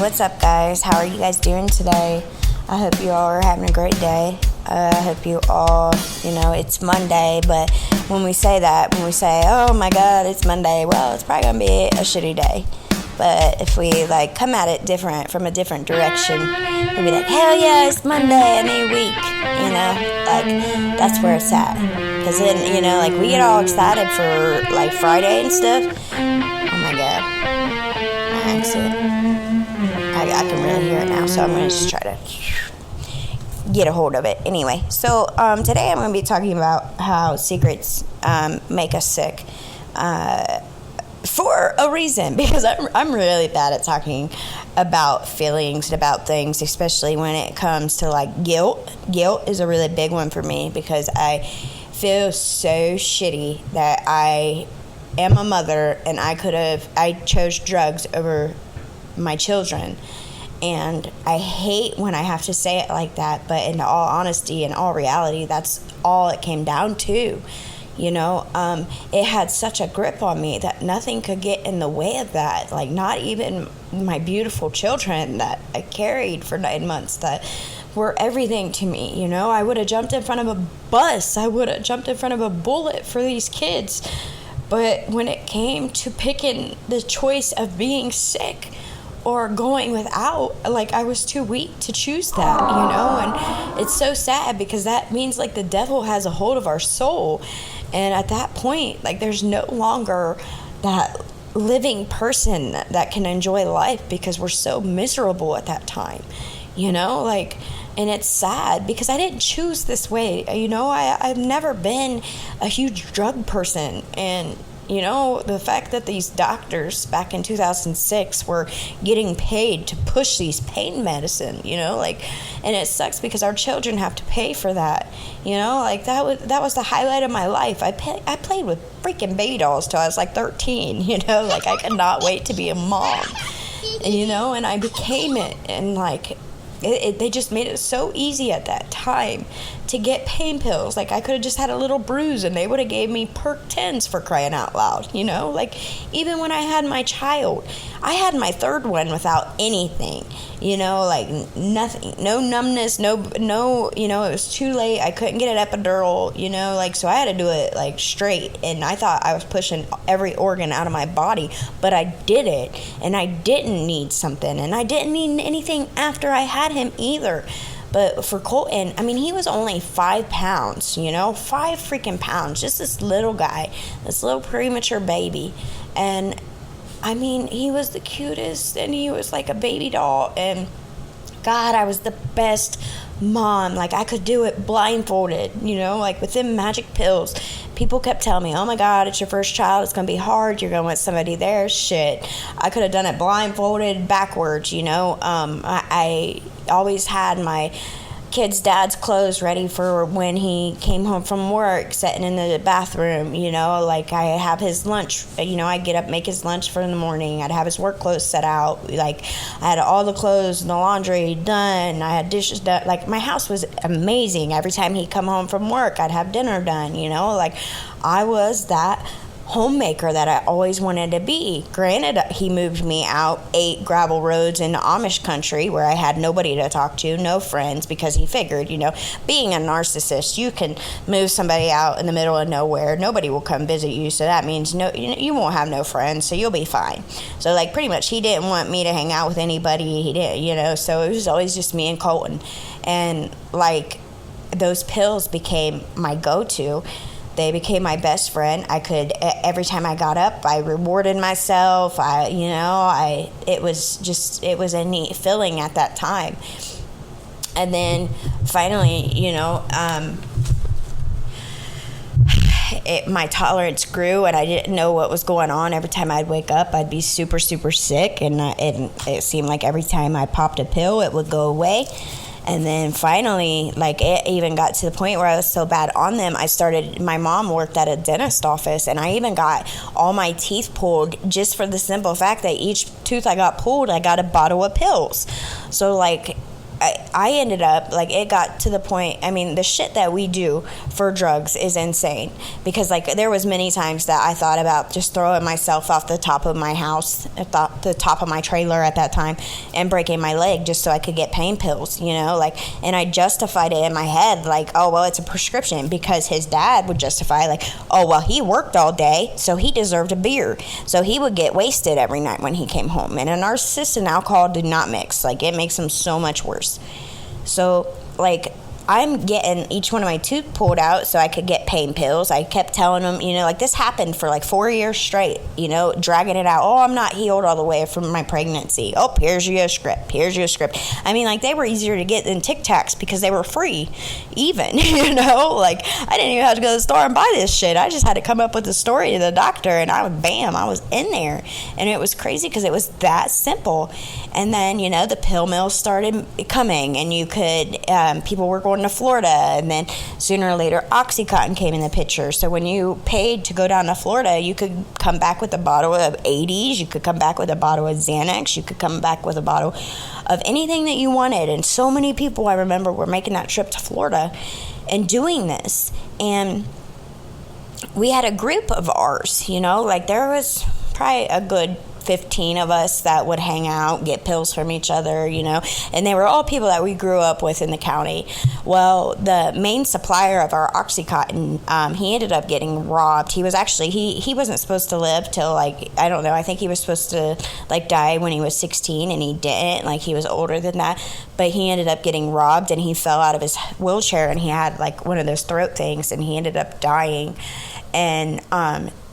what's up, guys? How are you guys doing today? I hope you all are having a great day. I hope you all, it's Monday, but when we say, oh my God, it's Monday, well, it's probably going to be a shitty day. But if we, come at it from a different direction, we'll be like, hell yeah, it's Monday, a new week, that's where it's at. Because then, we get all excited for, Friday and stuff. Oh my God. My accent. I can really hear it now, so I'm going to just try to get a hold of it. Anyway, so today I'm going to be talking about how secrets make us sick for a reason, because I'm really bad at talking about feelings and about things, especially when it comes to guilt. Guilt is a really big one for me because I feel so shitty that I am a mother and I chose drugs over my children. And I hate when I have to say it like that, but in all honesty and all reality, that's all it came down to. It had such a grip on me that nothing could get in the way of that. Not even my beautiful children that I carried for 9 months that were everything to me. I would have jumped in front of a bus. I would have jumped in front of a bullet for these kids. But when it came to picking the choice of being sick or going without, I was too weak to choose that, and it's so sad because that means the devil has a hold of our soul. And at that point, there's no longer that living person that can enjoy life because we're so miserable at that time, and it's sad because I didn't choose this way. I've never been a huge drug person, and the fact that these doctors back in 2006 were getting paid to push these pain medicine, and it sucks because our children have to pay for that, that was the highlight of my life. I played with freaking baby dolls till I was 13, I could not wait to be a mom, and I became it, and they just made it so easy at that time to get pain pills. I could have just had a little bruise and they would have gave me Perk 10s for crying out loud, even when I had my child, I had my third one without anything, nothing, no numbness, no, it was too late. I couldn't get an epidural, so I had to do it straight, and I thought I was pushing every organ out of my body, but I did it, and I didn't need something, and I didn't need anything after I had him either. But for Colton, he was only 5 pounds, 5 freaking pounds, just this little guy, this little premature baby. And, he was the cutest, and he was like a baby doll. And, God, I was the best mom. I could do it blindfolded, with them magic pills. People kept telling me, oh, my God, it's your first child. It's going to be hard. You're going to want somebody there. Shit. I could have done it blindfolded backwards, I always had my kid's dad's clothes ready for when he came home from work, sitting in the bathroom, I have his lunch, I'd get up, make his lunch for in the morning. I'd have his work clothes set out. I had all the clothes and the laundry done. I had dishes done. My house was amazing. Every time he'd come home from work, I'd have dinner done, I was that homemaker that I always wanted to be. Granted, he moved me out 8 gravel roads into Amish country where I had nobody to talk to, no friends, because he figured, being a narcissist, you can move somebody out in the middle of nowhere, nobody will come visit you, so that means you won't have no friends, so you'll be fine. So pretty much he didn't want me to hang out with anybody. He didn't, so it was always just me and Colton. And those pills became my go-to. They became my best friend. Every time I got up, I rewarded myself. It was a neat feeling at that time. And then finally, my tolerance grew, and I didn't know what was going on. Every time I'd wake up, I'd be super, super sick, and it seemed like every time I popped a pill, it would go away. And then finally, it even got to the point where I was so bad on them, my mom worked at a dentist office, and I even got all my teeth pulled just for the simple fact that each tooth I got pulled, I got a bottle of pills. So, I ended up, like, it got to the point, I mean, the shit that we do for drugs is insane. Because, like, there was many times that I thought about just throwing myself off the top of my house, the top of my trailer at that time, and breaking my leg just so I could get pain pills, you know, like, and I justified it in my head, like, oh, well, it's a prescription, because his dad would justify, like, oh, well, he worked all day, so he deserved a beer, so he would get wasted every night when he came home. And a narcissist and alcohol do not mix. Like, it makes them so much worse. So, like, I'm getting each one of my tooth pulled out so I could get pain pills. I kept telling them, you know, like, this happened for like 4 years straight, you know, dragging it out. Oh, I'm not healed all the way from my pregnancy. Oh, here's your script. Here's your script. I mean, like, they were easier to get than Tic Tacs because they were free, even, you know, like, I didn't even have to go to the store and buy this shit. I just had to come up with the story to the doctor, and I was in there. And it was crazy because it was that simple. And then, you know, the pill mills started coming, and you could, people were going to Florida, and then sooner or later OxyContin came in the picture. So when you paid to go down to Florida, you could come back with a bottle of 80s, you could come back with a bottle of Xanax, you could come back with a bottle of anything that you wanted. And so many people, I remember, were making that trip to Florida and doing this. And we had a group of ours, you know, like, there was probably a good 15 of us that would hang out, get pills from each other, you know, and they were all people that we grew up with in the county. Well, the main supplier of our OxyContin, he ended up getting robbed. He was actually, he wasn't supposed to live till, like, I don't know, I think he was supposed to, like, die when he was 16, and he didn't. Like, he was older than that, but he ended up getting robbed, and he fell out of his wheelchair, and he had, like, one of those throat things, and he ended up dying. And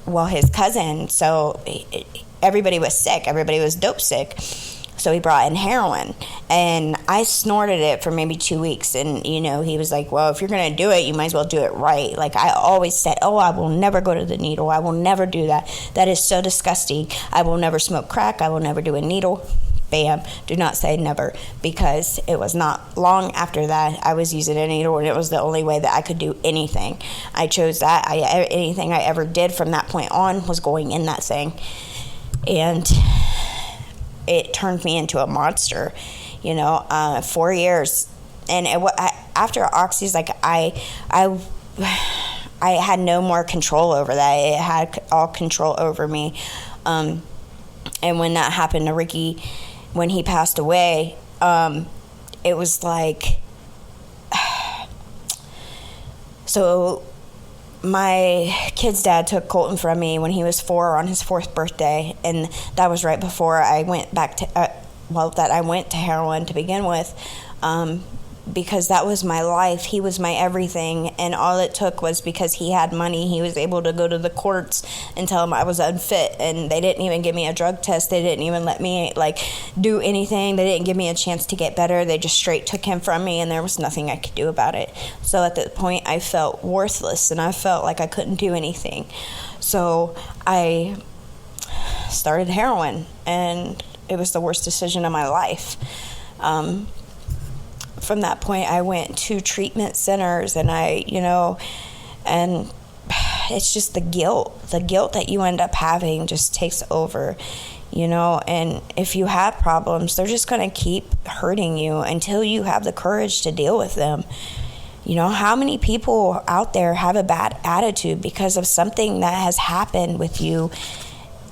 well, his cousin, so everybody was sick. Everybody was dope sick. So he brought in heroin, and I snorted it for maybe 2 weeks. And, you know, he was like, well, if you're going to do it, you might as well do it right. Like, I always said, oh, I will never go to the needle. I will never do that. That is so disgusting. I will never smoke crack. I will never do a needle. Bam. Do not say never, because it was not long after that I was using a needle, and it was the only way that I could do anything. I chose that. Anything I ever did from that point on was going in that thing. And it turned me into a monster, you know, 4 years. And after Oxy's, like, I had no more control over that. It had all control over me. And when that happened to Ricky, when he passed away, it was like, so my kid's dad took Colton from me when he was 4 on his 4th birthday, and that was right before I went back to, that I went to heroin to begin with, because that was my life. He was my everything, and all it took was because he had money, he was able to go to the courts and tell them I was unfit, and they didn't even give me a drug test. They didn't even let me, like, do anything. They didn't give me a chance to get better. They just straight took him from me, and there was nothing I could do about it. So at that point, I felt worthless, and I felt like I couldn't do anything. So I started heroin, and it was the worst decision of my life. From that point, I went to treatment centers, and and it's just the guilt that you end up having just takes over, you know. And if you have problems, they're just going to keep hurting you until you have the courage to deal with them. You know, how many people out there have a bad attitude because of something that has happened with you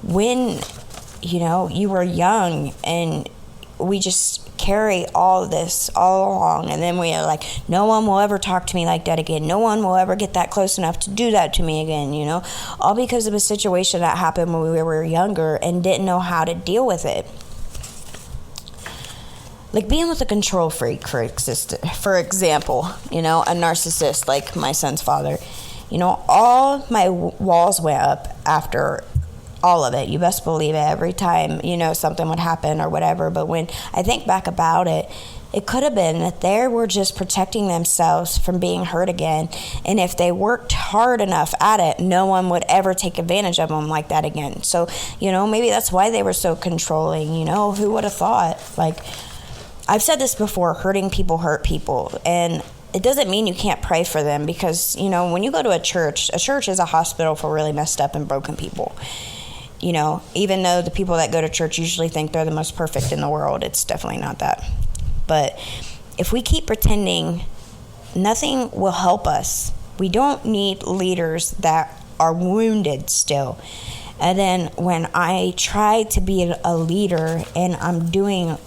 when, you know, you were young, and we just carry all this all along, and then we are like, no one will ever talk to me like that again. No one will ever get that close enough to do that to me again, you know, all because of a situation that happened when we were younger and didn't know how to deal with it. Like being with a control freak, for example, you know, a narcissist like my son's father, you know, all my walls went up after all of it. You best believe it. Every time, you know, something would happen or whatever. But when I think back about it, it could have been that they were just protecting themselves from being hurt again. And if they worked hard enough at it, no one would ever take advantage of them like that again. So, you know, maybe that's why they were so controlling. You know, who would have thought? Like, I've said this before, hurting people hurt people. And it doesn't mean you can't pray for them, because, you know, when you go to a church is a hospital for really messed up and broken people. You know, even though the people that go to church usually think they're the most perfect in the world, it's definitely not that. But if we keep pretending, nothing will help us. We don't need leaders that are wounded still. And then when I try to be a leader and I'm doing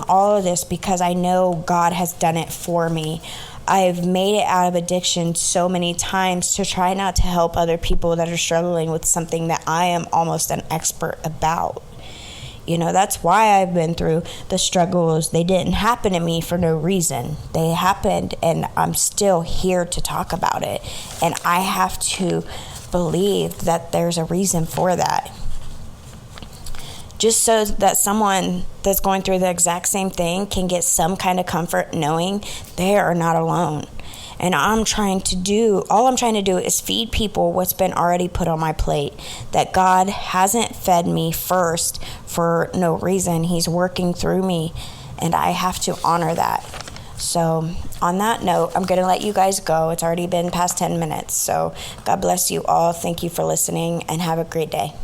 all of this because I know God has done it for me. I've made it out of addiction so many times to try not to help other people that are struggling with something that I am almost an expert about. That's why I've been through the struggles. They didn't happen to me for no reason. They happened, and I'm still here to talk about it. And I have to believe that there's a reason for that. Just so that someone that's going through the exact same thing can get some kind of comfort knowing they are not alone. And all I'm trying to do is feed people what's been already put on my plate. That God hasn't fed me first for no reason. He's working through me, and I have to honor that. So on that note, I'm going to let you guys go. It's already been past 10 minutes. So God bless you all. Thank you for listening, and have a great day.